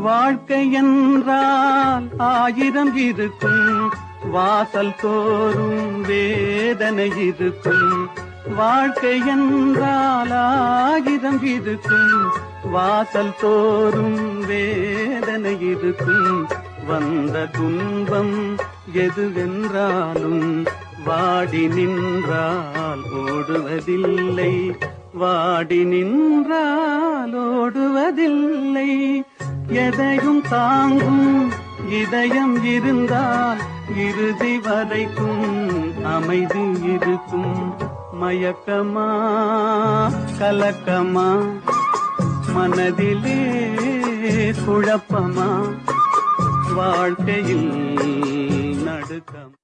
வாழ்க்கை என்றால் ஆயிரம் இருக்கும், வாசல் தோறும் வேதனை இருக்கும். வாழ்க்கை என்றால் ஆயிரம் இருக்கும், வாசல் தோறும் வேதனை இருக்கும். வந்த துன்பம் எதுவென்றாலும் வாடி நின்றால் ஓடுவதில்லை, வாடி நின்றால் ஓடுவதில்லை. எதையும் தாங்கும் இதயம் இருந்தால் இறுதி வரைக்கும் அமைதி இருக்கும். மயக்கமா கலக்கமா, மனதிலே குழப்பமா, வாழ்க்கையில் நடுக்கம்.